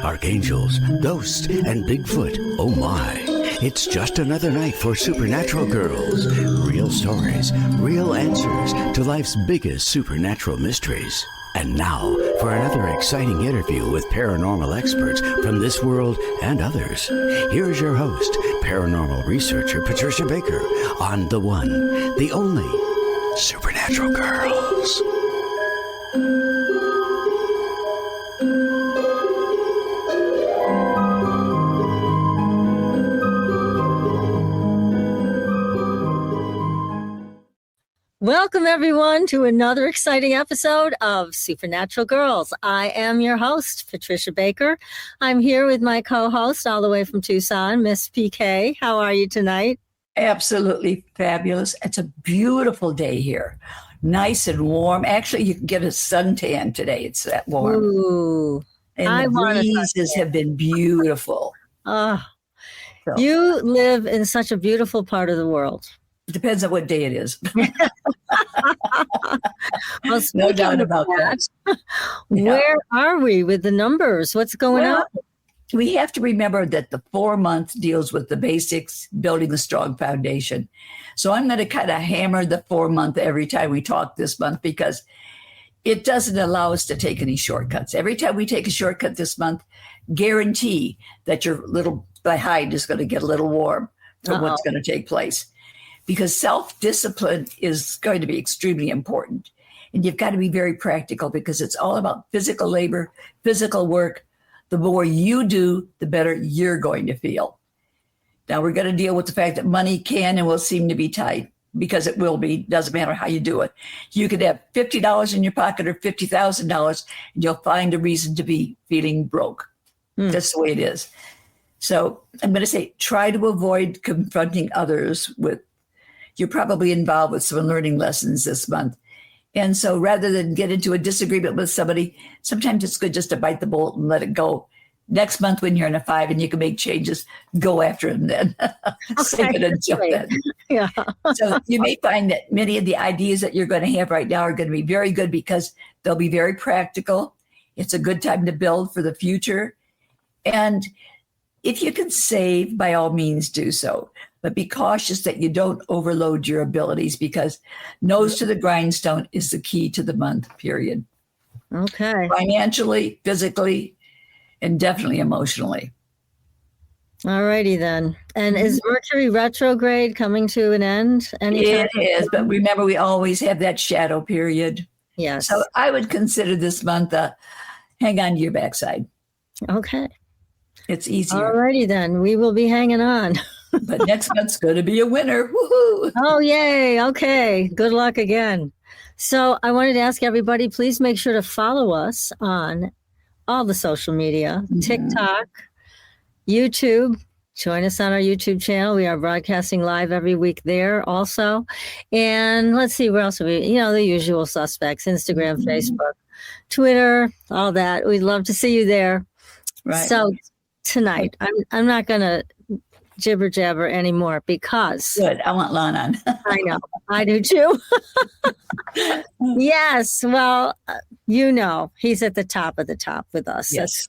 Archangels, ghosts, and Bigfoot. Oh my. It's just another night for Supernatural Girls. Real stories, real answers to life's biggest supernatural mysteries. And now for another exciting interview with paranormal experts from this world and others. Here's your host, paranormal researcher Patricia Baker, on the one, the only Supernatural Girls. Welcome, everyone, to another exciting episode of Supernatural Girls. I am your host, Patricia Baker. I'm here with my co-host all the way from Tucson, Miss PK. How are you tonight? Absolutely fabulous. It's a beautiful day here. Nice and warm. Actually, you can get a suntan today. It's that warm. Ooh, and the breezes have been beautiful. You live in such a beautiful part of the world. It depends on what day it is. Well, no doubt about that. Where are we with the numbers? What's going on? We have to remember that the 4-month deals with the basics, building a strong foundation. So I'm going to kind of hammer the 4-month every time we talk this month because it doesn't allow us to take any shortcuts. Every time we take a shortcut this month, guarantee that your little hide is going to get a little warm from what's going to take place. Because self-discipline is going to be extremely important. And you've got to be very practical because it's all about physical labor, physical work. The more you do, the better you're going to feel. Now, we're going to deal with the fact that money can and will seem to be tight because it will be. Doesn't matter how you do it. You could have $50 in your pocket or $50,000 and you'll find a reason to be feeling broke. That's the way it is. So I'm going to say, try to avoid confronting others with. You're probably involved with some learning lessons this month. And so rather than get into a disagreement with somebody, sometimes it's good just to bite the bullet and let it go. Next month when you're in a 5 and you can make changes, go after them then. Save it until then. Yeah. So you may find that many of the ideas that you're going to have right now are going to be very good because they'll be very practical. It's a good time to build for the future. And if you can save, by all means do so. But be cautious that you don't overload your abilities because nose to the grindstone is the key to the month, period. Okay. Financially, physically, and definitely emotionally. All righty then. And is Mercury retrograde coming to an end anytime? It is, but remember we always have that shadow period. Yes. So I would consider this month hang on to your backside. Okay. It's easier. All righty then. We will be hanging on. But next month's going to be a winner. Woohoo! Oh, yay. Okay. Good luck again. So I wanted to ask everybody, please make sure to follow us on all the social media, TikTok, YouTube. Join us on our YouTube channel. We are broadcasting live every week there also. And let's see, where else are we? The usual suspects, Instagram, Facebook, Twitter, all that. We'd love to see you there. Right. So tonight, I'm not going to jibber jabber anymore because good. I want Lon on. I know. I do too. Yes. Well, he's at the top of the top with us. Yes.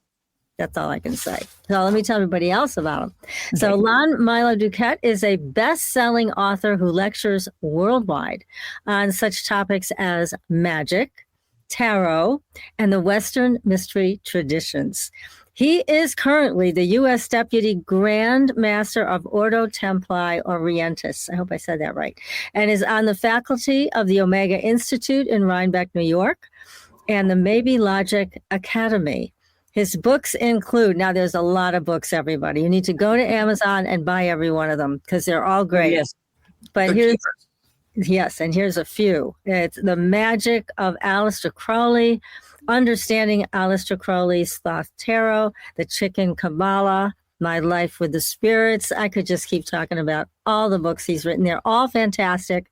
That's all I can say. So let me tell everybody else about him. Okay. So Lon Milo DuQuette is a best-selling author who lectures worldwide on such topics as magic, tarot, and the Western mystery traditions. He is currently the U.S. Deputy Grand Master of Ordo Templi Orientis. I hope I said that right. And is on the faculty of the Omega Institute in Rhinebeck, New York, and the Maybe Logic Academy. His books include, now there's a lot of books, everybody. You need to go to Amazon and buy every one of them because they're all great. Yes. But here's a few. It's The Magick of Aleister Crowley, Understanding Aleister Crowley's Thoth Tarot, The Chicken Qabalah, My Life with the Spirits. I could just keep talking about all the books he's written. They're all fantastic.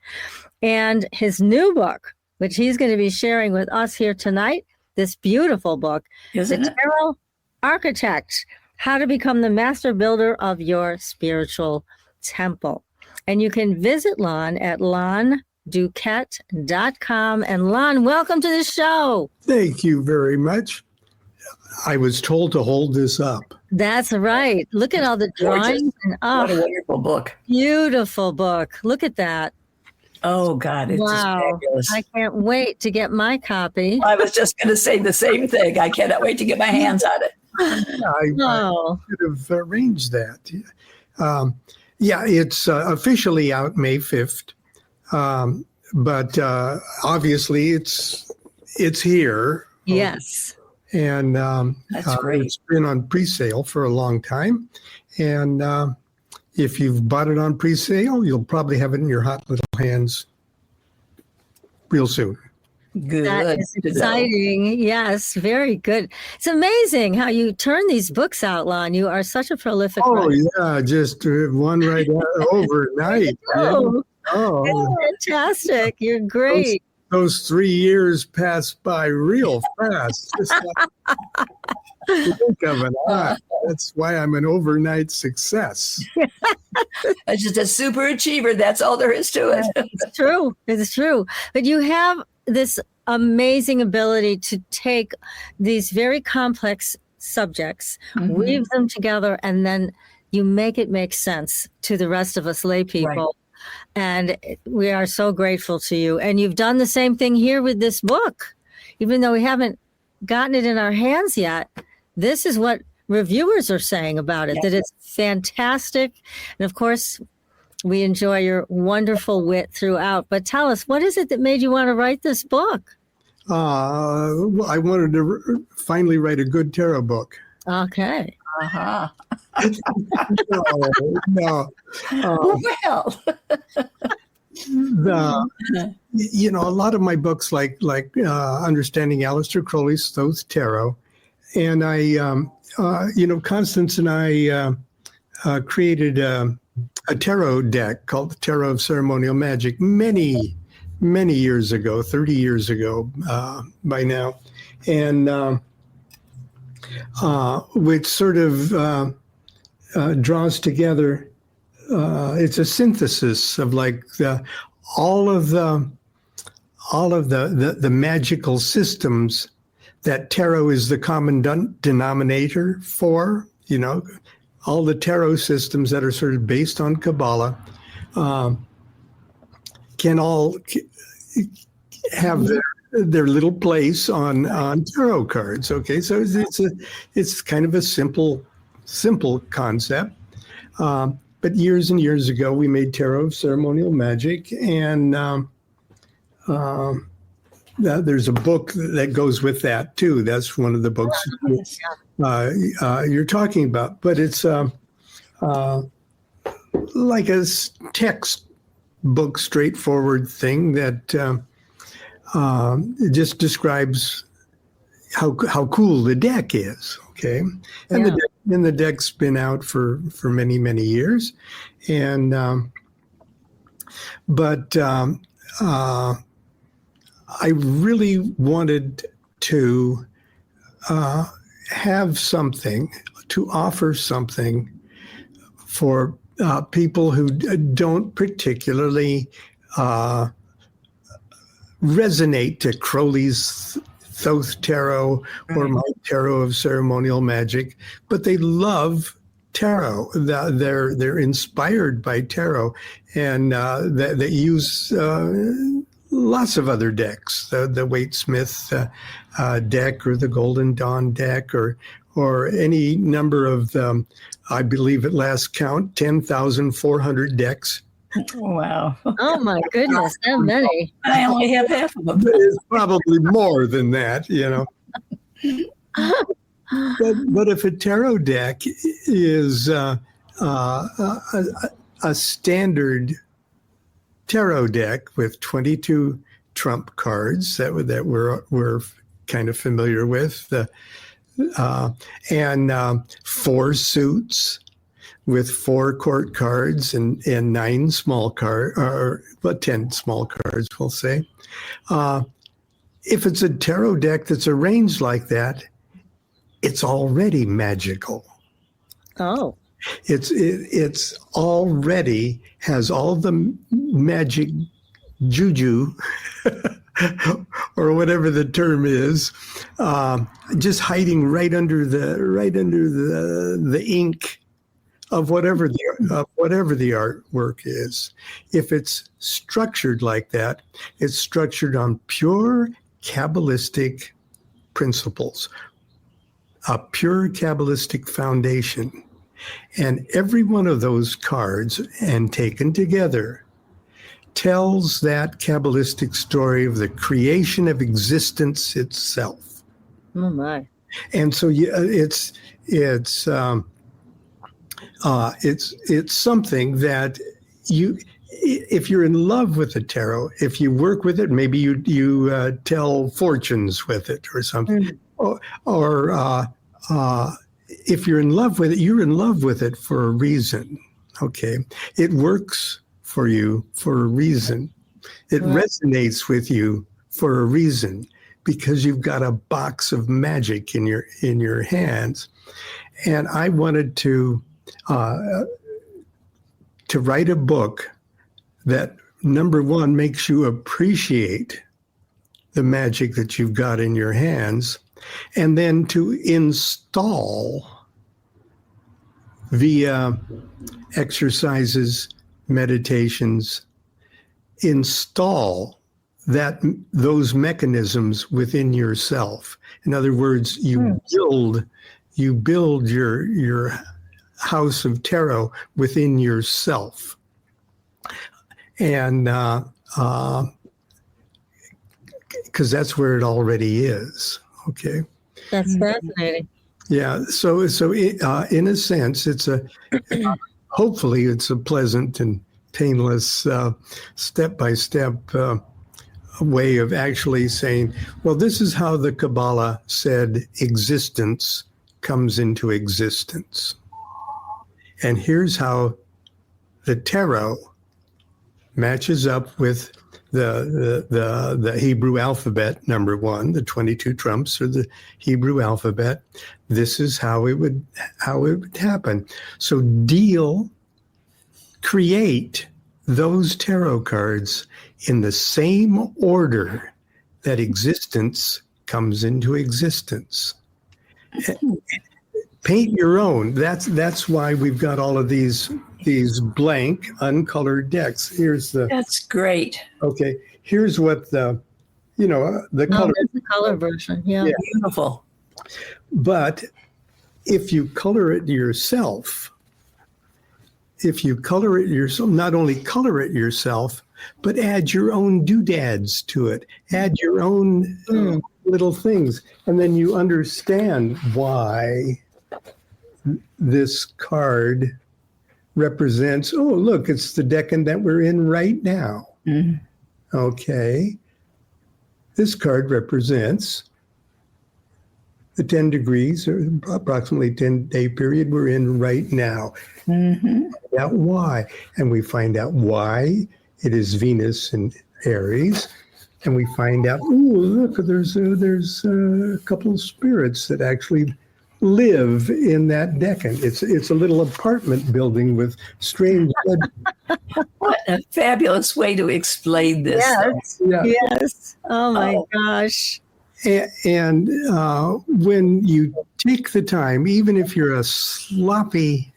And his new book, which he's going to be sharing with us here tonight, this beautiful book, Isn't The Tarot Architect, How to Become the Master Builder of Your Spiritual Temple. And you can visit Lon at londuquette.com. And Lon, welcome to the show. Thank you very much. I was told to hold this up. That's right. Look at all the drawings. And, What a wonderful book. Beautiful book. Look at that. Oh, God. It's just fabulous. I can't wait to get my copy. I was just going to say the same thing. I cannot wait to get my hands on it. I could have arranged that. It's officially out May 5th. But obviously it's here. Yes. And That's great. It's been on pre-sale for a long time. And if you've bought it on pre-sale, you'll probably have it in your hot little hands real soon. Good. That is exciting. Yes, very good. It's amazing how you turn these books out, Lon. You are such a prolific writer. Yeah, just one right overnight. Oh, fantastic. You're great. Those 3 years passed by real fast. Just like blink of an eye. That's why I'm an overnight success. I'm just a super achiever. That's all there is to it. It's true. It's true. But you have this amazing ability to take these very complex subjects, weave them together, and then you make it make sense to the rest of us lay people. Right. And we are so grateful to you. And you've done the same thing here with this book. Even though we haven't gotten it in our hands yet, this is what reviewers are saying about it, that it's fantastic. And of course, we enjoy your wonderful wit throughout. But tell us, what is it that made you want to write this book? I wanted to finally write a good tarot book. Okay. Uh-huh. No. A lot of my books, like Understanding Aleister Crowley's Thoth Tarot, and Constance and I created a tarot deck called the Tarot of Ceremonial Magic many years ago, 30 years ago by now, and which sort of draws together. It's a synthesis of all of the magical systems that tarot is the common denominator for. All the tarot systems that are sort of based on Qabalah can all have their little place on tarot cards. Okay, so it's kind of a simple concept. But years and years ago, we made Tarot of Ceremonial Magic, and there's a book that goes with that too. That's one of the books you're talking about. But it's like a textbook, straightforward thing that it just describes how cool the deck is. Okay, and the deck's been out for many years, and I really wanted to have something to offer, something for people who don't particularly resonate to Crowley's Thoth Tarot or my Tarot of Ceremonial Magic, but they love tarot. They're inspired by tarot, and they use lots of other decks, the Waite Smith deck or the Golden Dawn deck or any number of I believe at last count 10,400 decks. Wow. Oh my goodness, that many. I only have half of them. It's probably more than that, But if a tarot deck is a standard tarot deck with 22 trump cards that we're kind of familiar with, and 4 suits with 4 court cards and 9 small cards, or 10 small cards, we'll say. If it's a tarot deck that's arranged like that, it's already magical. Oh. It's already has all the magic juju or whatever the term is, just hiding right under the ink of whatever the artwork is. If it's structured like that, it's structured on pure Qabbalistic principles, a pure Qabbalistic foundation. And every one of those cards, and taken together, tells that Qabbalistic story of the creation of existence itself. Oh my! And so it's something that you, if you're in love with the tarot, if you work with it, maybe you tell fortunes with it or something, or if you're in love with it, you're in love with it for a reason. Okay, it works for you for a reason. It resonates with you for a reason, because you've got a box of magic in your hands. And I wanted to write a book that, number one, makes you appreciate the magic that you've got in your hands, and then to install via exercises, meditations, install those mechanisms within yourself. In other words, you build your house of tarot within yourself. And because that's where it already is. Okay. That's fascinating. Yeah. So in a sense, hopefully it's a pleasant and painless step-by-step way of actually saying, well, this is how the Qabalah said existence comes into existence. And here's how the tarot matches up with the Hebrew alphabet, number one, the 22 trumps or the Hebrew alphabet. This is how it would happen. So create those tarot cards in the same order that existence comes into existence. Paint your own. That's why we've got all of these blank, uncolored decks. That's great. Okay. Here's what the color. That's the color version. Yeah. Beautiful. But if you color it yourself, not only color it yourself, but add your own doodads to it, add your own little things, and then you understand why this card represents, oh, look, it's the decan that we're in right now. Mm-hmm. Okay. This card represents the 10 degrees, or approximately 10-day period we're in right now. Mm-hmm. Find out why. And we find out why it is Venus and Aries. And we find out, oh, look, there's a couple of spirits that actually live in that decan. It's a little apartment building with strange. What a fabulous way to explain this. Yes. Yeah. Yes. Oh my gosh. And when you take the time, even if you're a sloppy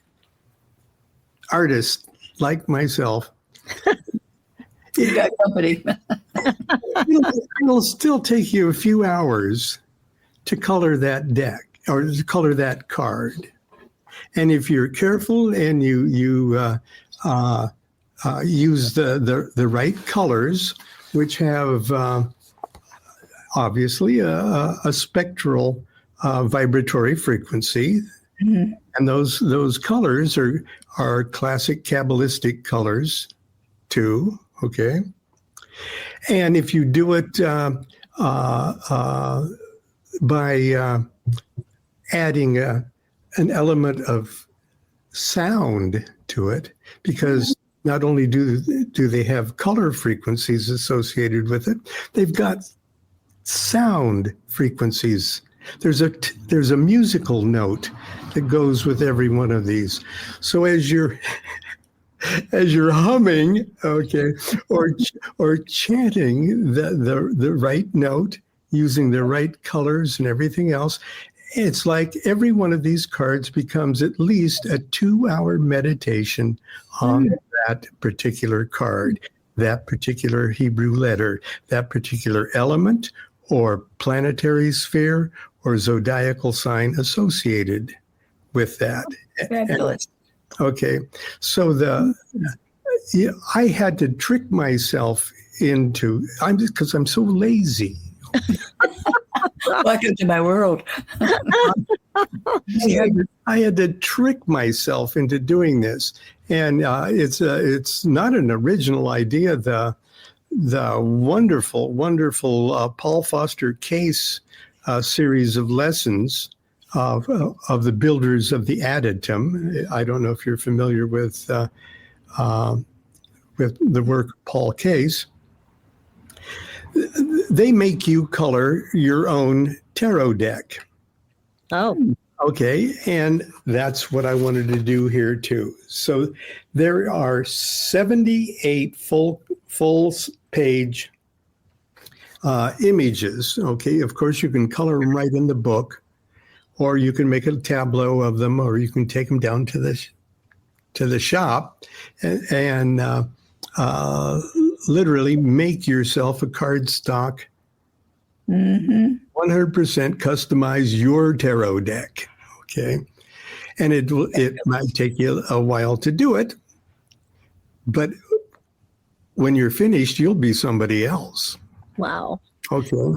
artist like myself, You got company. it'll still take you a few hours to color that deck or to color that card. And if you're careful and you use the right colors, which have obviously a spectral vibratory frequency, mm-hmm. and those colors are classic Qabbalistic colors too. Okay, and if you do it by adding an element of sound to it, because not only do they have color frequencies associated with it, they've got sound frequencies. There's a musical note that goes with every one of these. So as you're humming, okay, or chanting the right note, using the right colors and everything else, it's like every one of these cards becomes at least a 2-hour meditation on that particular card, that particular Hebrew letter, that particular element or planetary sphere or zodiacal sign associated with that. Fabulous. Okay, so I had to trick myself into, because I'm so lazy. Welcome to my world. I had to trick myself into doing this, and it's not an original idea. The wonderful Paul Foster Case series of lessons of the builders of the Adytum. I don't know if you're familiar with the work of Paul Case. They make you color your own tarot deck. Oh. Okay, and that's what I wanted to do here too. So there are 78 full page images. Okay, of course you can color them right in the book, or you can make a tableau of them, or you can take them down to the shop and literally make yourself a cardstock. 100% customize your tarot deck. Okay, and it might take you a while to do it, but when you're finished, you'll be somebody else. Wow. Okay.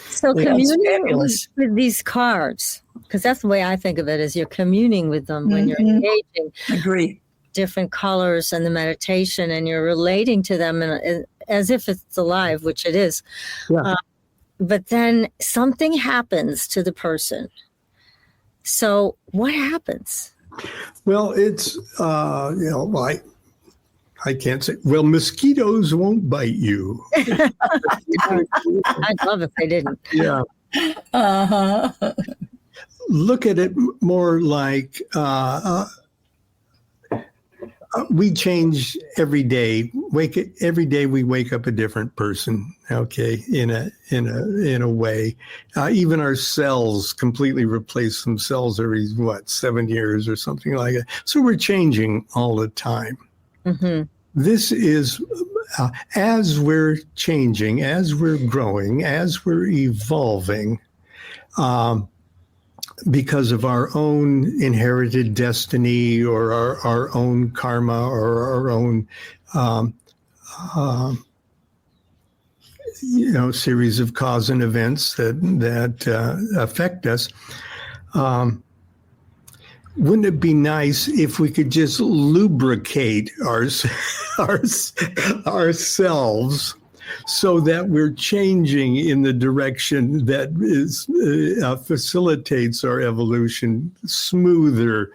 So communing with these cards, because that's the way I think of it, is you're communing with them when you're engaging. Agree. Different colors and the meditation, and you're relating to them as if it's alive, which it is. Yeah. But then something happens to the person. So what happens? Well, it's I can't say. Well, mosquitoes won't bite you. I'd love if they didn't. Yeah. Look at it more like we change every day. Every day we wake up a different person. Okay, in a way, even our cells completely replace themselves every 7 years or something like that. So we're changing all the time. Mm-hmm. This is as we're changing, as we're growing, as we're evolving. Because of our own inherited destiny or our own karma or our own, series of cause and events that affect us. Wouldn't it be nice if we could just lubricate ourselves so that we're changing in the direction that facilitates our evolution smoother,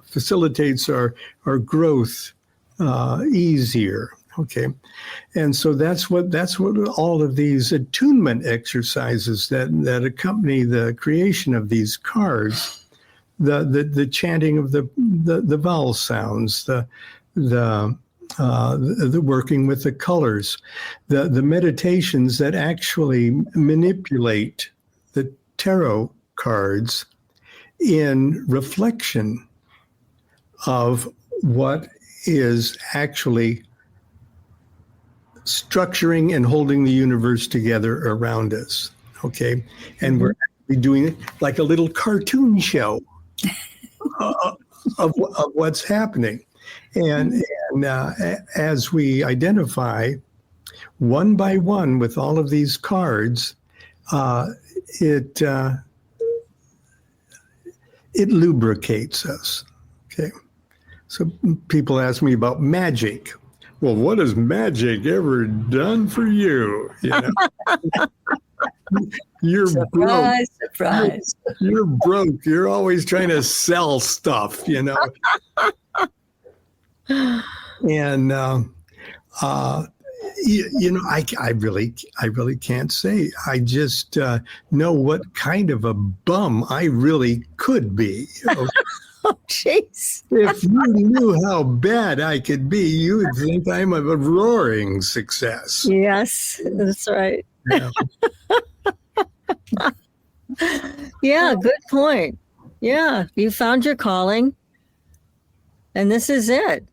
facilitates our growth easier. Okay, and so that's what all of these attunement exercises that accompany the creation of these cards, the chanting of the vowel sounds, the working with the colors, the meditations that actually manipulate the tarot cards in reflection of what is actually structuring and holding the universe together around us. Okay, and we're actually doing it like a little cartoon show of what's happening. And as we identify one by one with all of these cards, it lubricates us. Okay, so people ask me about magic. Well, what has magic ever done for you? You're surprise, broke. Surprise. You're broke. You're always trying to sell stuff, And I really can't say. I just know what kind of a bum I really could be. Oh, jeez. If you knew how bad I could be, you would think I'm a roaring success. Yes, that's right. Yeah. Yeah, good point. Yeah, you found your calling, and this is it.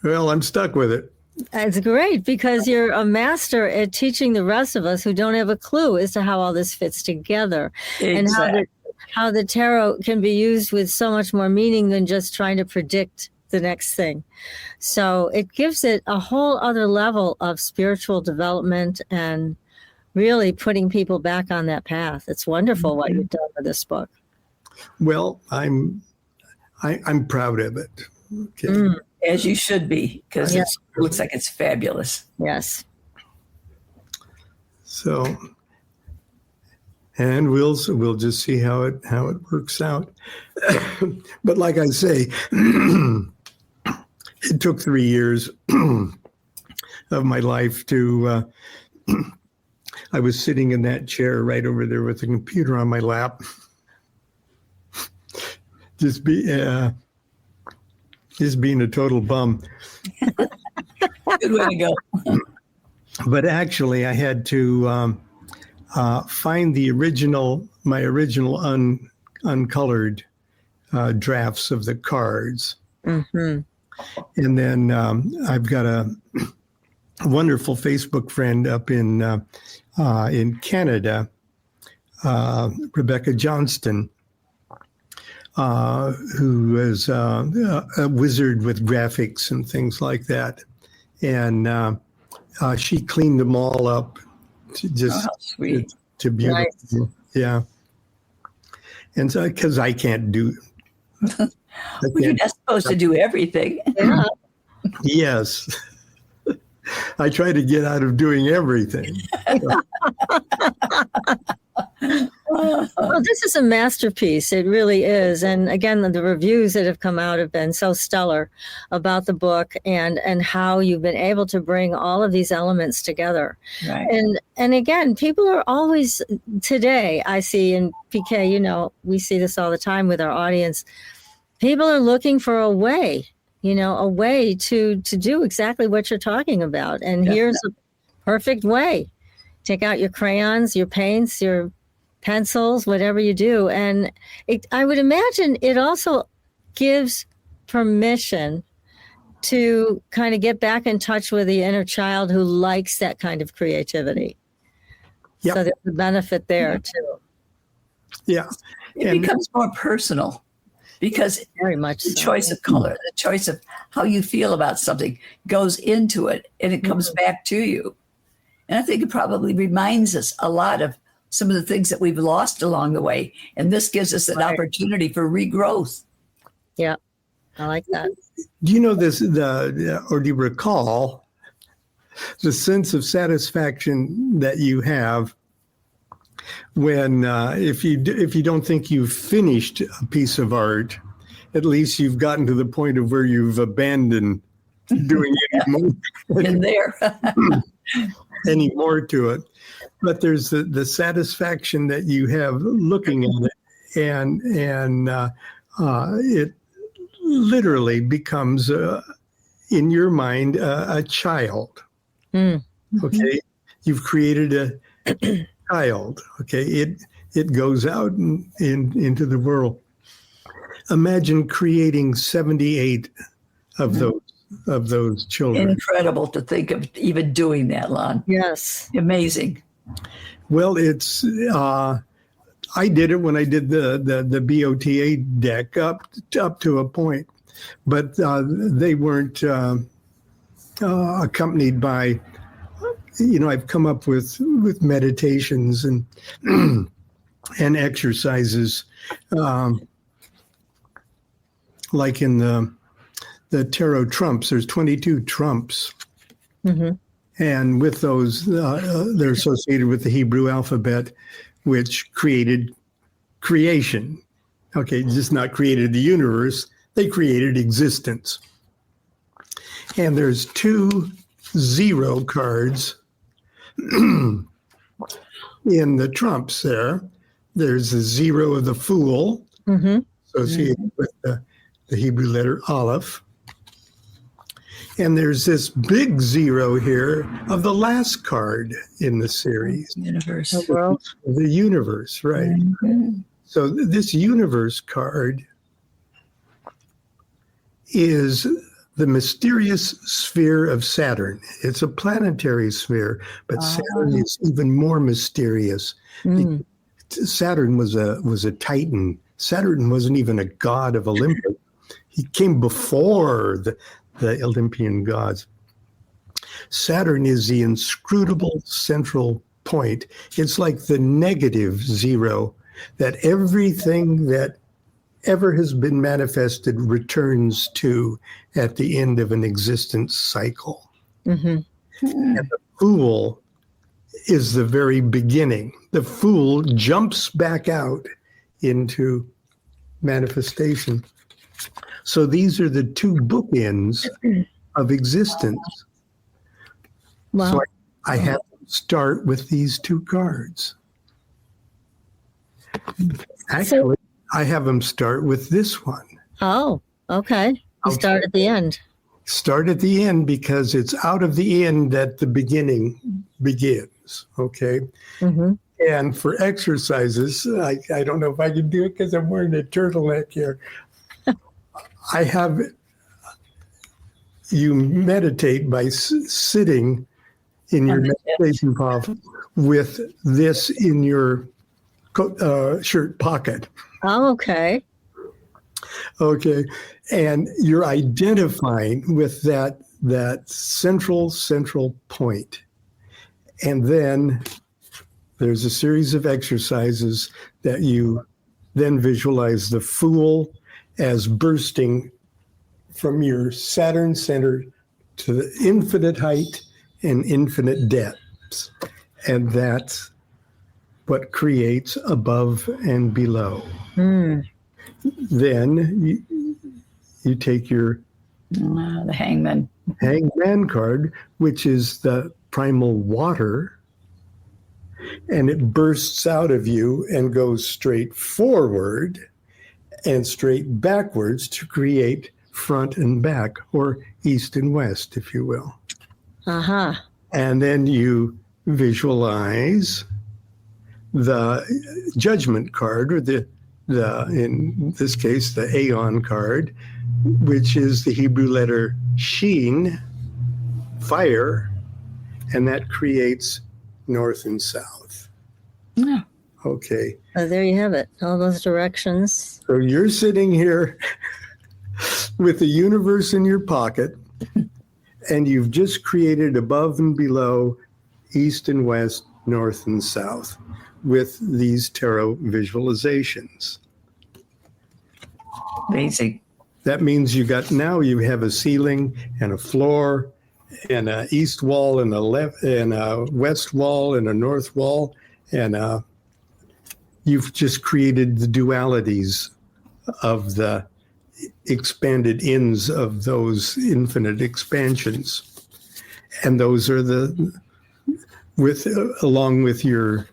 Well, I'm stuck with it. It's great because you're a master at teaching the rest of us who don't have a clue as to how all this fits together Exactly. and how the tarot can be used with so much more meaning than just trying to predict the next thing. So it gives it a whole other level of spiritual development and really putting people back on that path. It's wonderful what you've done with this book. Well, I'm proud of it. Okay. As you should be, because Yeah. it looks like it's fabulous. Yes. So, and we'll just see how it works out. But like I say, it took 3 years of my life to. I was sitting in that chair right over there with the computer on my lap, just being a total bum. Good way to go. But actually, I had to find my original uncolored drafts of the cards. Mm-hmm. And then I've got a wonderful Facebook friend up in Canada, Rebecca Johnston, who is a wizard with graphics and things like that. And she cleaned them all up to how sweet. to beautiful. Nice. Yeah. And so, because I can't do. Well, you're not supposed to do everything. Yeah. Yes. I try to get out of doing everything. Well, this is a masterpiece. It really is. And again, the reviews that have come out have been so stellar about the book and how you've been able to bring all of these elements together. Right. And again, people are always today, I see in PK, we see this all the time with our audience. People are looking for a way to do exactly what you're talking about. And here's a perfect way. Take out your crayons, your paints, your pencils, whatever you do. And I would imagine it also gives permission to kind of get back in touch with the inner child who likes that kind of creativity. Yep. So there's a benefit there too. Yeah. It becomes more personal because Very much the so. choice of color, the choice of how you feel about something goes into it and it comes back to you. And I think it probably reminds us a lot of some of the things that we've lost along the way. And this gives us an opportunity for regrowth. Yeah, I like that. Do you know this, or do you recall the sense of satisfaction that you have when, if you don't think you've finished a piece of art, at least you've gotten to the point of where you've abandoned doing In there. any more to it. But there's the satisfaction that you have looking at it, and it literally becomes in your mind a child. Okay, you've created a child. Okay, it goes out into the world. Imagine creating 78 of those children. Incredible to think of even doing that, Lon. Yes. Amazing. Well, it's I did it when I did the BOTA deck up to a point, but they weren't accompanied by. I've come up with meditations and and exercises, like in the tarot trumps. There's 22 trumps. Mm-hmm. And with those, they're associated with the Hebrew alphabet, which created creation. Okay, just not created the universe, they created existence. And there's two zero cards in the trumps there. There's the zero of the Fool, associated with the Hebrew letter Aleph. And there's this big zero here of the last card in the series. Universe. The universe, right. So this universe card is the mysterious sphere of Saturn. It's a planetary sphere, but Saturn is even more mysterious. Saturn was a titan. Saturn wasn't even a god of Olympus. He came before the Olympian gods. Saturn is the inscrutable central point. It's like the negative zero, that everything that ever has been manifested returns to at the end of an existence cycle. And the Fool is the very beginning. The Fool jumps back out into manifestation. So these are the two bookends of existence. Wow. So I have to start with these two cards. Actually, I have them start with this one. Oh, okay. You start at the end. Start at the end because it's out of the end that the beginning begins. Okay. And for exercises, I don't know if I can do it because I'm wearing a turtleneck here. I have you meditate by sitting in your meditation pose with this in your shirt pocket. Oh, okay. Okay. And you're identifying with that central point. And then there's a series of exercises that you then visualize the Fool as bursting from your Saturn center to the infinite height and infinite depths. And that's what creates above and below. Then you take your the Hangman card, which is the primal water, and it bursts out of you and goes straight forward and straight backwards to create front and back, or east and west, if you will. And then you visualize the judgment card, or the in this case, the Aeon card, which is the Hebrew letter Sheen, fire, and that creates north and south. Yeah. Okay. There you have it. All those directions. So you're sitting here with the universe in your pocket, and you've just created above and below, east and west, north and south, with these tarot visualizations. Amazing. That means you have a ceiling and a floor and an east wall and a west wall and a north wall, and you've just created the dualities of the expanded ends of those infinite expansions. And those are along with your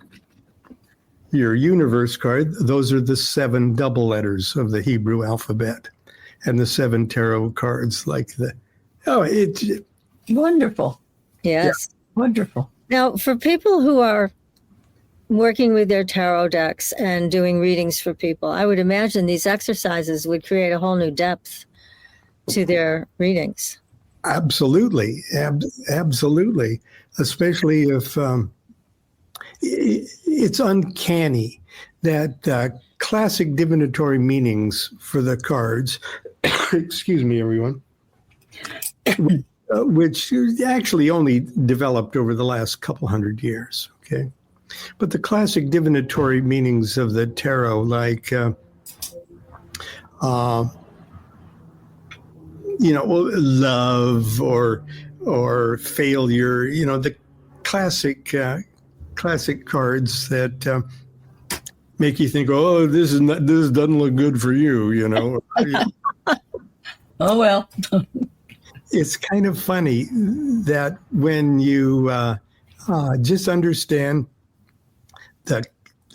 universe card, those are the 7 double letters of the Hebrew alphabet, and the 7 tarot cards it's wonderful. Yes. Yeah. Wonderful. Now, for people who are working with their tarot decks and doing readings for people, I would imagine these exercises would create a whole new depth to their readings. Absolutely. Absolutely. Especially if it's uncanny that classic divinatory meanings for the cards, excuse me, everyone, which actually only developed over the last couple hundred years, okay? But the classic divinatory meanings of the tarot, like, love or failure, the classic cards that make you think, oh, this doesn't look good for you, Oh, well. it's kind of funny that when you just understand the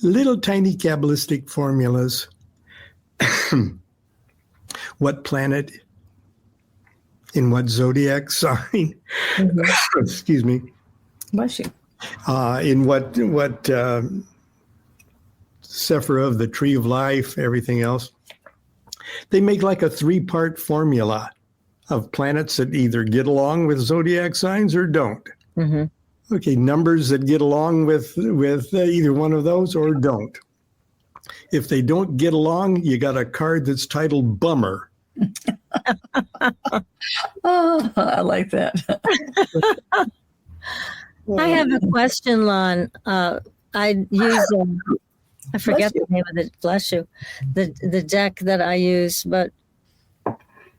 little tiny Qabbalistic formulas, what planet in what zodiac sign, excuse me, Bless you. in what Sephira of the Tree of Life, everything else, they make like a 3-part formula of planets that either get along with zodiac signs or don't. Mm-hmm. Okay, numbers that get along with either one of those or don't. If they don't get along, you got a card that's titled Bummer. Oh, I like that. I have a question, Lon. I use, I forget the name of the, bless you, the deck that I use, but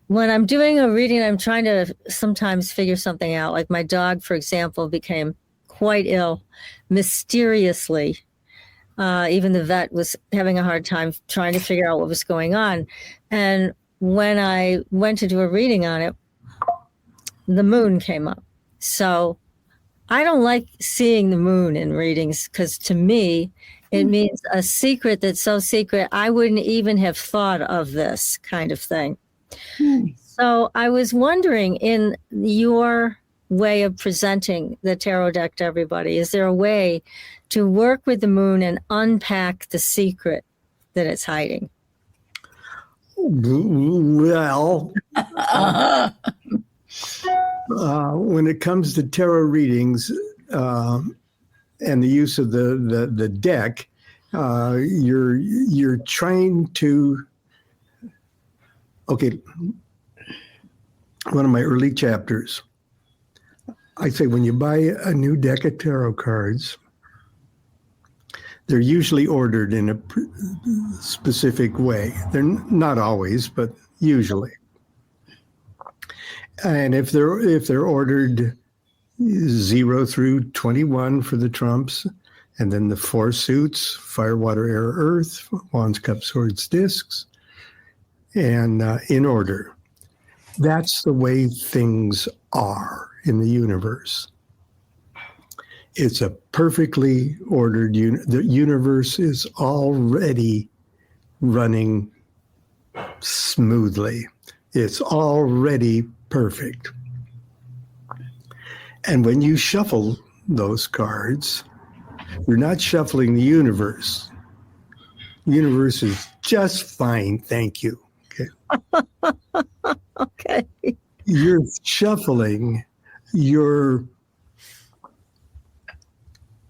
when I'm doing a reading, I'm trying to sometimes figure something out. Like my dog, for example, became quite ill mysteriously. Even the vet was having a hard time trying to figure out what was going on. And when I went to do a reading on it, the moon came up. So I don't like seeing the moon in readings because to me, it means a secret that's so secret, I wouldn't even have thought of this kind of thing. So I was wondering, in your way of presenting the tarot deck to everybody, is there a way to work with the moon and unpack the secret that it's hiding? Well, when it comes to tarot readings and the use of the deck, you're trying to. Okay, one of my early chapters, I say when you buy a new deck of tarot cards, they're usually ordered in a specific way. They're not always, but usually. And if they're ordered 0 through 21 for the trumps, and then the 4 suits, fire, water, air, earth, wands, cups, swords, discs, and in order. That's the way things are in the universe. It's a perfectly ordered the universe is already running smoothly. It's already perfect. And when you shuffle those cards, you're not shuffling the universe. The universe is just fine, thank you. Okay. Okay. You're shuffling your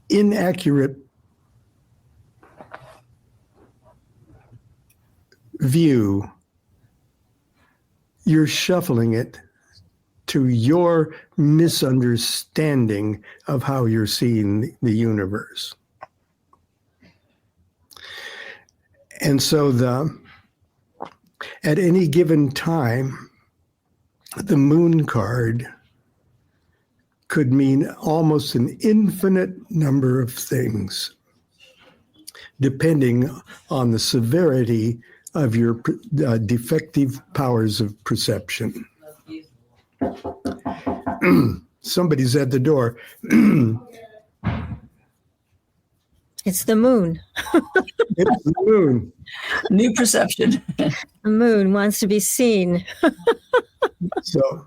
inaccurate view. You're shuffling it to your misunderstanding of how you're seeing the universe. And so at any given time, the moon card could mean almost an infinite number of things, depending on the severity of your defective powers of perception. Somebody's at the door. It's the moon. It's the moon. New perception. The moon wants to be seen. So,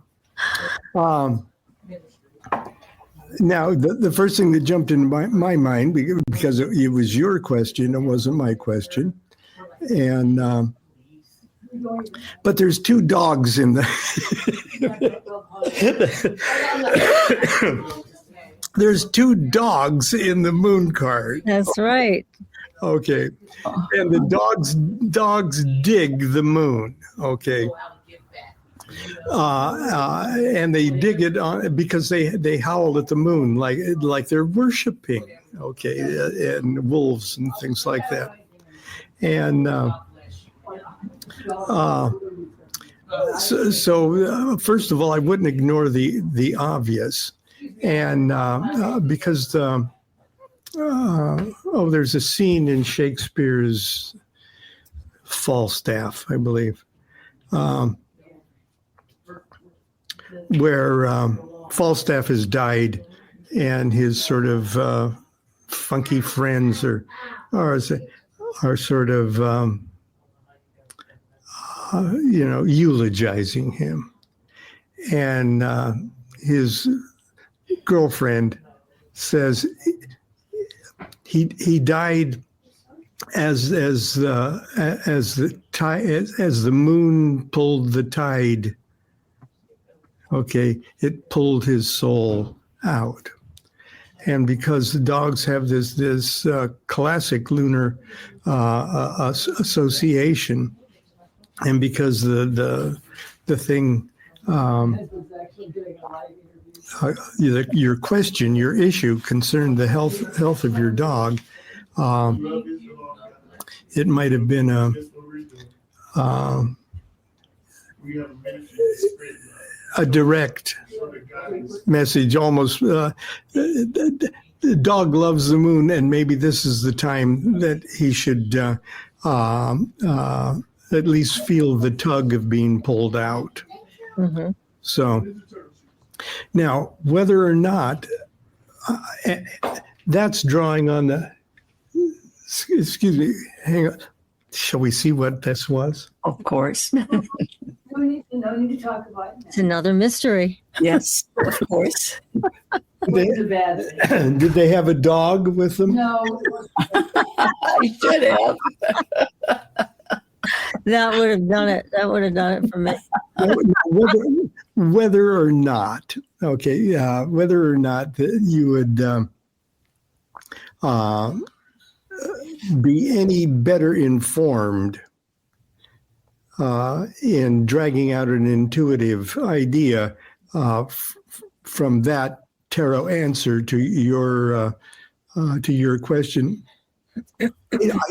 now the first thing that jumped into my mind, because it was your question, it wasn't my question, and but there's 2 dogs in the. There's 2 dogs in the moon card. That's right. Okay, and the dogs dig the moon. Okay. And they dig it on because they howl at the moon like they're worshiping, okay, and wolves and things like that. And so first of all, I wouldn't ignore the obvious, and because there's a scene in Shakespeare's Falstaff, I believe. where Falstaff has died, and his sort of funky friends are sort of eulogizing him, and his girlfriend says he died as the moon pulled the tide. Okay, it pulled his soul out. And because the dogs have this classic lunar association, and because the thing, your question, your issue concerned the health of your dog, it might have been a direct message, almost. The dog loves the moon, and maybe this is the time that he should at least feel the tug of being pulled out. Mm-hmm. So now, whether or not that's drawing on the, excuse me, hang on. Shall we see what this was? Of course. No need to talk about it. It's another mystery. Yes, of course. Did they have a dog with them? No. I should have. That would have done it. That would have done it for me. Whether or not, okay, whether or not you would be any better informed in dragging out an intuitive idea from that tarot answer to your question, I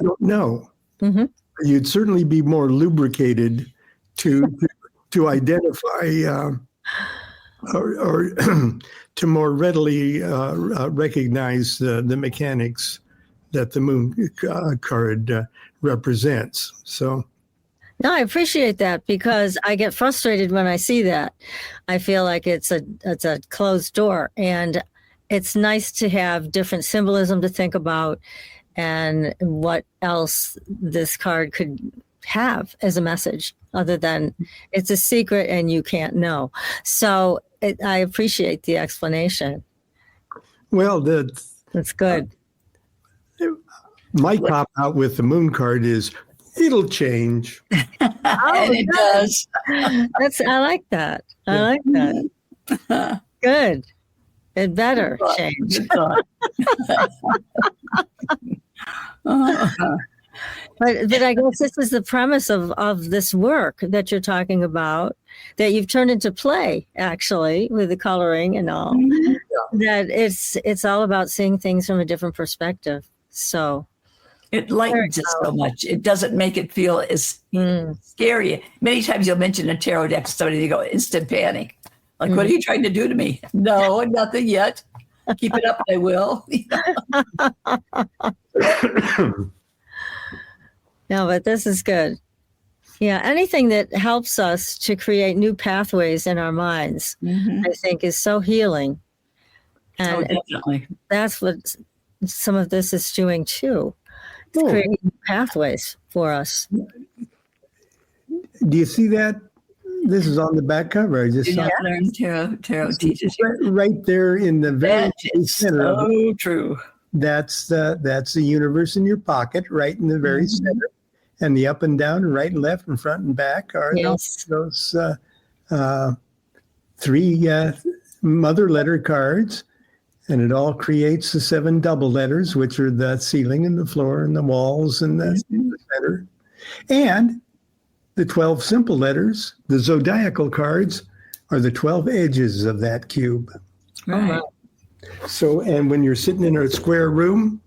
don't know. Mm-hmm. You'd certainly be more lubricated to identify or to more readily recognize the mechanics that the moon card represents. So. No, I appreciate that, because I get frustrated when I see that. I feel like it's a closed door, and it's nice to have different symbolism to think about and what else this card could have as a message other than it's a secret and you can't know. So I appreciate the explanation. Well, that's good. My cop out with the moon card is it'll change. And it does. I like that. I like that. Good. It better change. But I guess this is the premise of this work that you're talking about, that you've turned into play, actually, with the coloring and all. Mm-hmm. That it's all about seeing things from a different perspective. So it lightens it so much. It doesn't make it feel as scary. Many times you'll mention a tarot deck to somebody, they go instant panic. Like, what are you trying to do to me? No, nothing yet. Keep it up, I will. No, but this is good. Yeah, anything that helps us to create new pathways in our minds, I think, is so healing. And definitely. That's what some of this is doing too. It's creating new pathways for us. Do you see that? This is on the back cover. I just saw learn tarot teaches you. Right there in the very center. So true. That's the universe in your pocket, right in the very center. And the up and down, and right and left, and front and back are those three mother letter cards. And it all creates the 7 double letters, which are the ceiling and the floor and the walls and the center. And the 12 simple letters, the zodiacal cards, are the 12 edges of that cube. Right. So, and when you're sitting in a square room,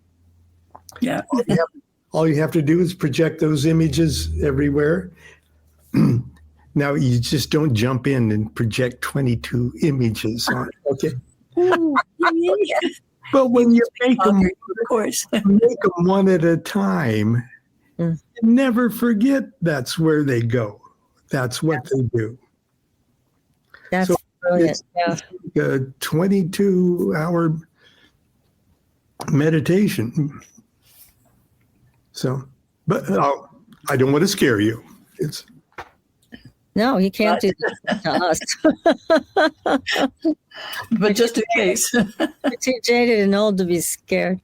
all you have to do is project those images everywhere. Now, you just don't jump in and project 22 images on it, okay? But when you make them, of course, make them one at a time, never forget that's where they go. That's what they do. That's so brilliant. Yeah. It's like a 22-hour meditation. So, but I don't want to scare you. It's No, you can't do that to us. But just in case. We're too jaded and old to be scared.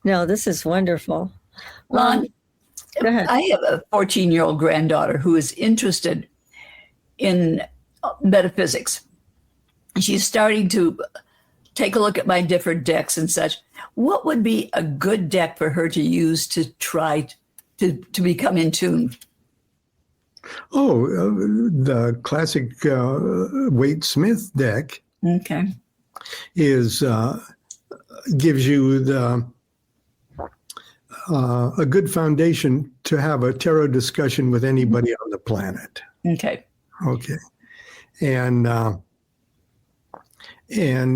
No, this is wonderful. Lon, Go ahead. I have a 14-year-old granddaughter who is interested in metaphysics. She's starting to take a look at my different decks and such. What would be a good deck for her to use to try to become in tune? Oh, the classic Waite Smith deck Okay. is gives you a good foundation to have a tarot discussion with anybody on the planet. Okay. Okay, and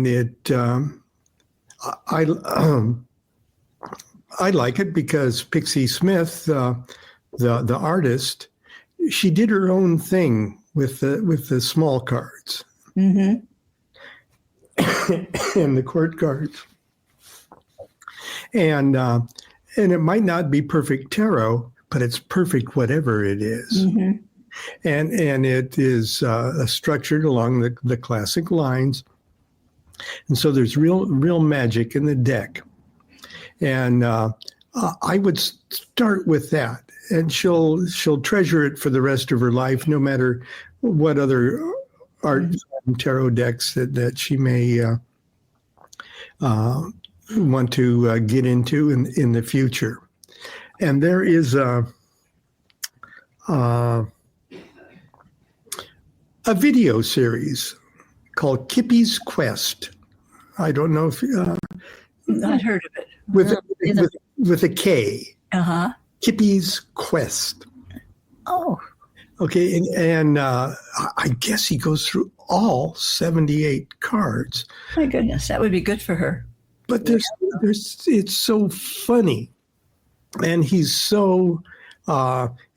it I like it because Pixie Smith, the artist, she did her own thing with the small cards Mm-hmm. and the court cards, and it might not be perfect tarot, but it's perfect whatever it is. Mm-hmm. And it is structured along the classic lines, and so there's real magic in the deck. And I would start with that, and she'll treasure it for the rest of her life, no matter what other art and tarot decks that she may want to get into in the future. And there is a video series called Kippy's Quest. I don't know if Not heard of it. with a K. Uh-huh. Kippy's Quest. Oh. Okay, and I guess he goes through all 78 cards. My goodness, that would be good for her. But it's so funny, and he's so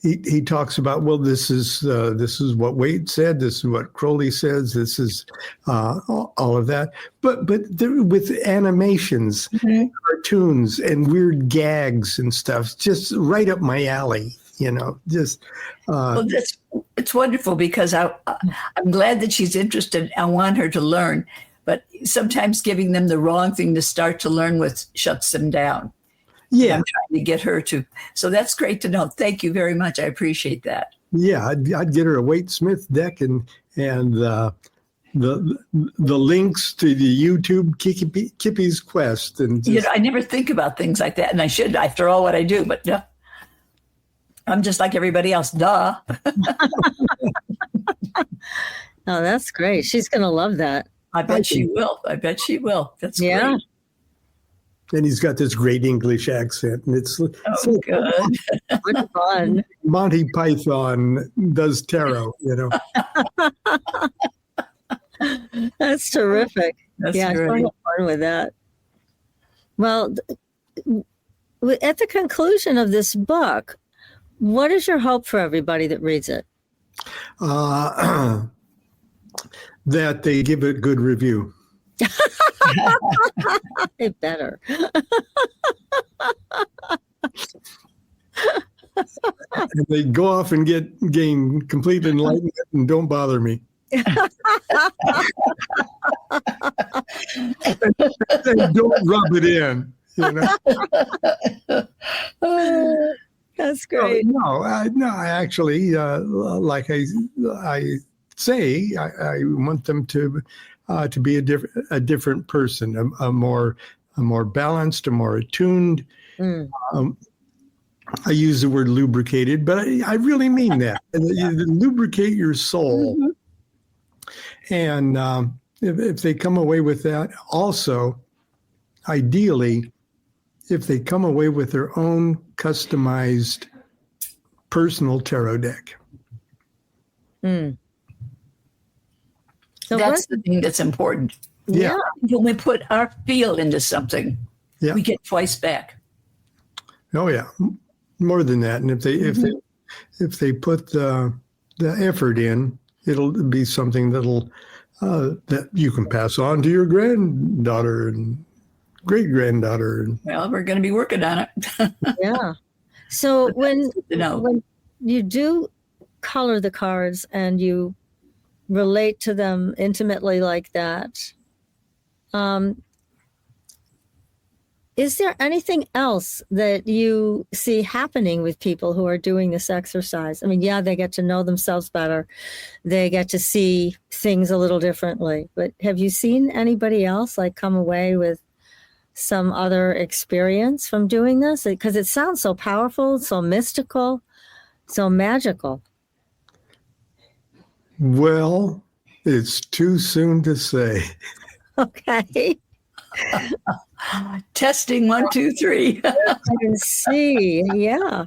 he talks about, well, this is what Waite said, this is what Crowley says, this is all of that, but with animations, Mm-hmm. cartoons, and weird gags and stuff, just right up my alley. Just Well, it's wonderful because I'm glad that she's interested. I want her to learn, but sometimes giving them the wrong thing to start to learn with shuts them down. yeah, I'm trying to get her to. So that's great to know. Thank you very much. I appreciate that. yeah. I'd get her a Waite Smith deck and the links to the YouTube Kippy's Quest, and just, I never think about things like that, and I should after all what I do, but no. I'm just like everybody else. Duh. Oh, that's great. She's going to love that. I bet she will. That's Yeah. great. and he's got this great English accent, and it's Oh, like good. What fun. Monty Python does tarot. That's terrific. That's yeah, great. I'm fun with that. Well, at the conclusion of this book, what is your hope for everybody that reads it? That they give it good review. They better. And they go off and gain complete enlightenment and don't bother me. And don't rub it in. That's great. No, I actually, like I say, I want them to be a different person, a more balanced, a more attuned. Mm. I use the word lubricated, but I really mean that. Lubricate your soul. Mm-hmm. And if they come away with that, also, ideally, if they come away with their own customized personal tarot deck. Mm. So That's the thing that's important. Yeah. When we put our feel into something, Yeah. we get twice back. Oh yeah, more than that. And if they if they put the effort in, it'll be something that you can pass on to your granddaughter and great granddaughter. Well, we're going to be working on it. Yeah. So when No. you do color the cards and you relate to them intimately like that, is there anything else that you see happening with people who are doing this exercise? I mean, yeah, they get to know themselves better. They get to see things a little differently. But have you seen anybody else like come away with some other experience from doing this? Because it sounds so powerful, so mystical, so magical. Well, it's too soon to say. Okay. Testing 1, 2, 3. I can see. Yeah.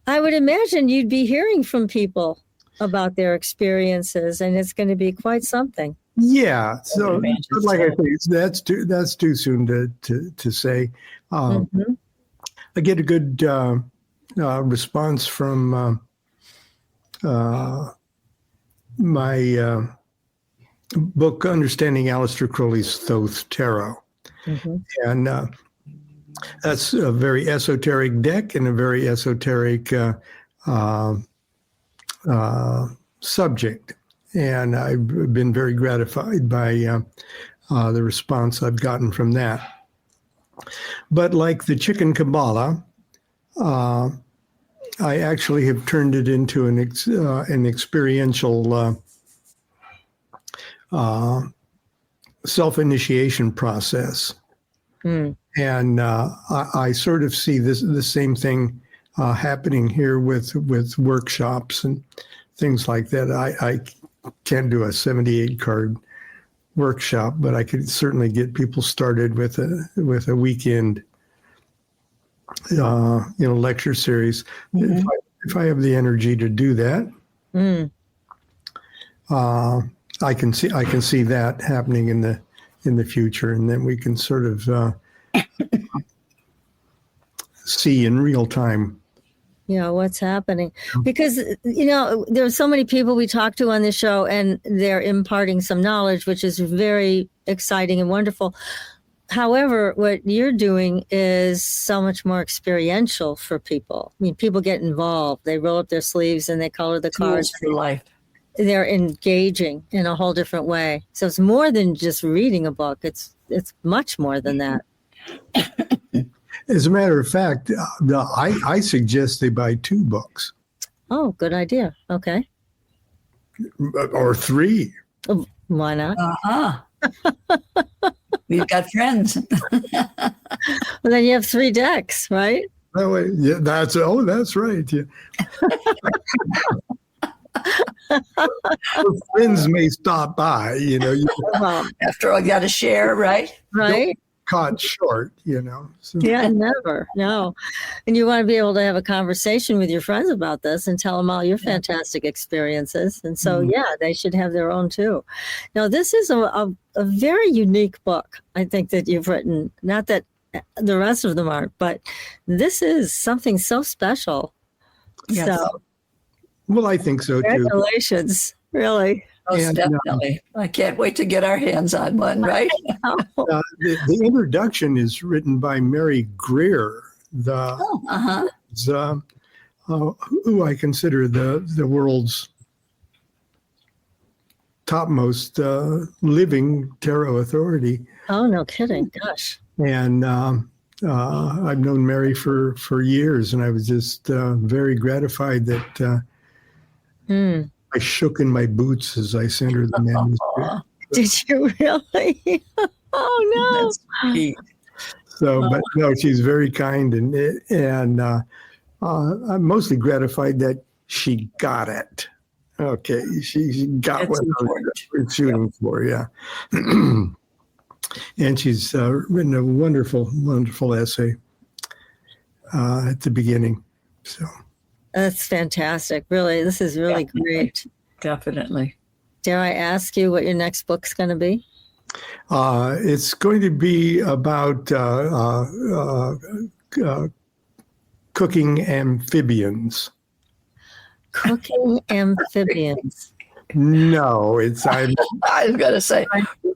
I would imagine you'd be hearing from people about their experiences, and it's going to be quite something. Yeah. So, like I say, that's too soon to say. I get a good response from my book, Understanding Aleister Crowley's Thoth Tarot. And that's a very esoteric deck and a very esoteric subject. And I've been very gratified by the response I've gotten from that. But like the Chicken Qabalah, I actually have turned it into an experiential self-initiation process. And I sort of see the same thing happening here with workshops and things like that. I can't do a 78 card workshop, but I could certainly get people started with a weekend lecture series. If I have the energy to do that, I can see that happening in the future, and then we can sort of see in real time. Yeah, what's happening? Because, there are so many people we talk to on this show, and they're imparting some knowledge, which is very exciting and wonderful. However, what you're doing is so much more experiential for people. I mean, people get involved. They roll up their sleeves and they color the cards. For life. They're engaging in a whole different way. So it's more than just reading a book. It's much more than that. As a matter of fact, I suggest they buy 2 books. Oh, good idea. Okay. Or 3. Why not? We've got friends. Well, then you have 3 decks, right? That way, yeah, that's right. Yeah. Friends may stop by, Well, After all, you got to share, right? right? Caught short, So. Yeah, never. No. And you want to be able to have a conversation with your friends about this and tell them all your fantastic experiences. And so, yeah, they should have their own too. Now, this is a very unique book, I think, that you've written. Not that the rest of them aren't, but this is something so special. Yes. So, Well, I think so too. congratulations, really. Most definitely. I can't wait to get our hands on one, right? The introduction is written by Mary Greer, who I consider the world's topmost living tarot authority. Oh, no kidding. Gosh. And I've known Mary for years, and I was just very gratified that I shook in my boots as I sent her the manuscript. Did you really? Oh, no. That's sweet. So, but no, she's very kind, and I'm mostly gratified that she got it. Okay, she got That's what important. I was shooting for, yeah. And she's written a wonderful, wonderful essay at the beginning. So That's fantastic. Really, this is really great. Definitely. Dare I ask you what your next book's going to be? it's going to be about cooking amphibians. Cooking amphibians. No, it's I was going to say,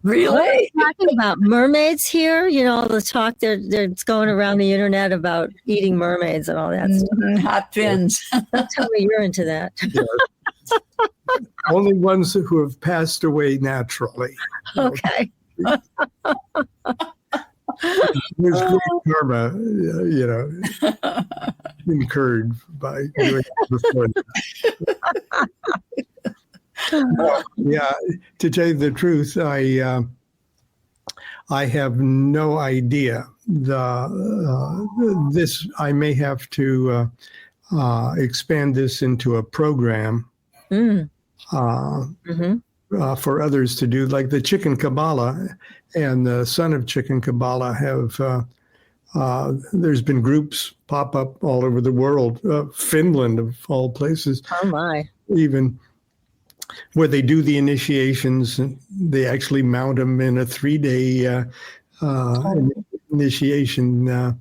really? We're talking about mermaids here. You know, all the talk that's going around the internet about eating mermaids and all that stuff. Hot fins. Don't tell me you're into that. yes. Only ones who have passed away naturally. Okay. There's great karma, incurred by doing it before that. Yeah, to tell you the truth, I have no idea. This I may have to expand this into a program for others to do, like the Chicken Qabalah and the son of Chicken Qabalah have. There's been groups pop up all over the world, Finland of all places. Oh my! Even where they do the initiations, and they actually mount them in a 3-day initiation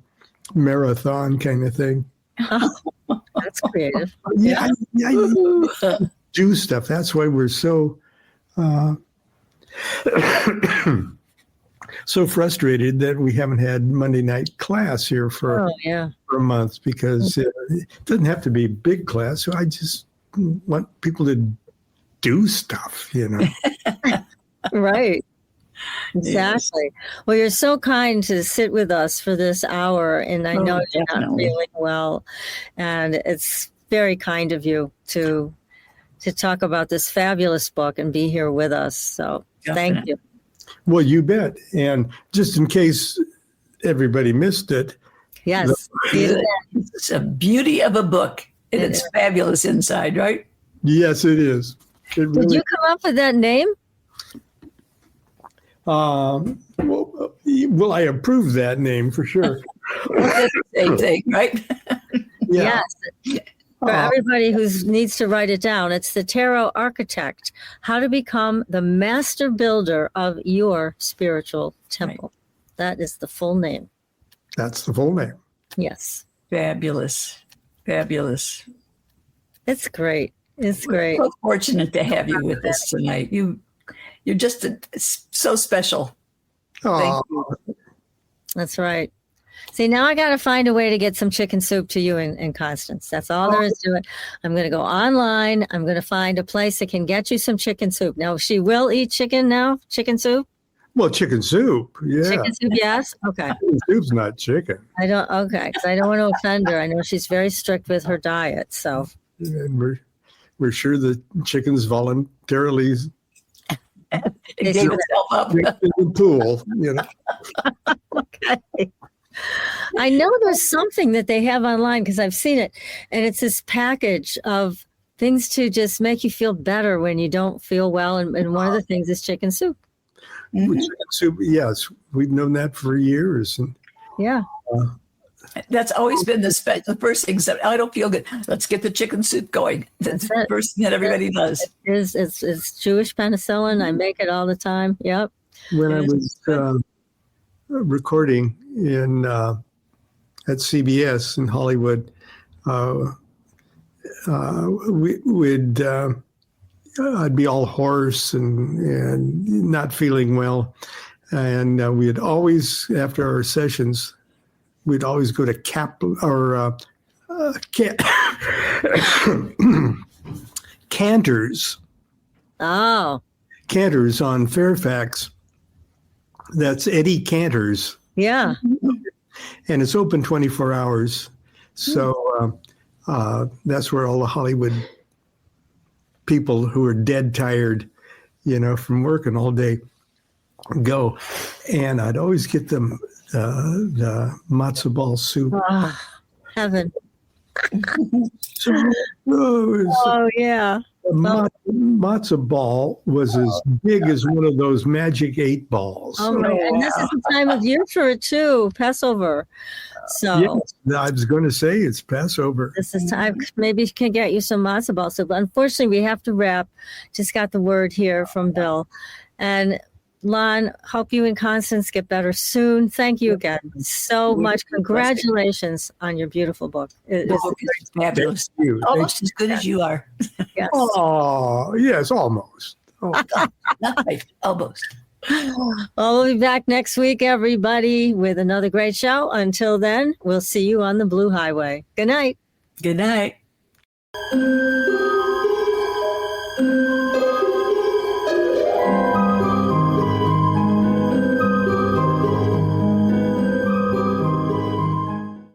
marathon kind of thing. That's creative. Yeah, do stuff. That's why we're so so frustrated that we haven't had Monday night class here for a month, because it doesn't have to be a big class. So I just want people to do stuff, Right. Exactly. Yes. Well, you're so kind to sit with us for this hour, and I know you're not feeling well, and it's very kind of you to talk about this fabulous book and be here with us. So thank you. Well, you bet. And just in case everybody missed it. Yes. It's a beauty of a book, and it's fabulous inside, right? Yes, it is. Did you come up with that name? Well, I approve that name for sure. That's the same thing, right? Yeah. Yes. For everybody who needs to write it down, it's The Tarot Architect, How to Become the Master Builder of Your Spiritual Temple. Right. That is the full name. That's the full name. Yes. Fabulous. Fabulous. It's great. It's great. We're so fortunate to have you with us tonight. You're just so special. Thank you. That's right. See, now I got to find a way to get some chicken soup to you and Constance. That's all there is to it. I'm going to go online. I'm going to find a place that can get you some chicken soup. Now, she will eat chicken now? Chicken soup? Well, chicken soup, yeah. Chicken soup, yes? Okay. Chicken soup's not chicken. Okay, because I don't want to offend her. I know she's very strict with her diet, so. And we're sure the chicken's voluntarily it gave itself up in the pool, Okay. I know there's something that they have online, because I've seen it, and it's this package of things to just make you feel better when you don't feel well, and one of the things is chicken soup. Mm-hmm. Chicken soup, yes, we've known that for years. And, that's always been the first thing. I don't feel good. Let's get the chicken soup going. That's the first thing that everybody does. It's Jewish penicillin. I make it all the time. Yep. When I was recording at CBS in Hollywood, I'd be all hoarse and not feeling well, and we'd always, after our sessions, we'd always go to Cantor's. Oh. Cantor's on Fairfax. That's Eddie Cantor's. Yeah. And it's open 24 hours. So that's where all the Hollywood people who are dead tired, from working all day go. And I'd always get them the matzo ball soup. Oh, heaven. Yeah. Matzo ball was as big as one of those magic 8 balls. Oh my! And this is the time of year for it too, Passover. So yes, I was going to say it's Passover. This is time. Maybe can get you some matzo ball soup. Unfortunately, we have to wrap. Just got the word here from Bill, and Lon, hope you and Constance get better soon. Thank you again so much. Congratulations on your beautiful book. The book is fabulous. Thank you. Almost as good as you are. Yes. Oh, yes, almost. Oh. Not quite, almost. Well, we'll be back next week, everybody, with another great show. Until then, we'll see you on the Blue Highway. Good night. Good night.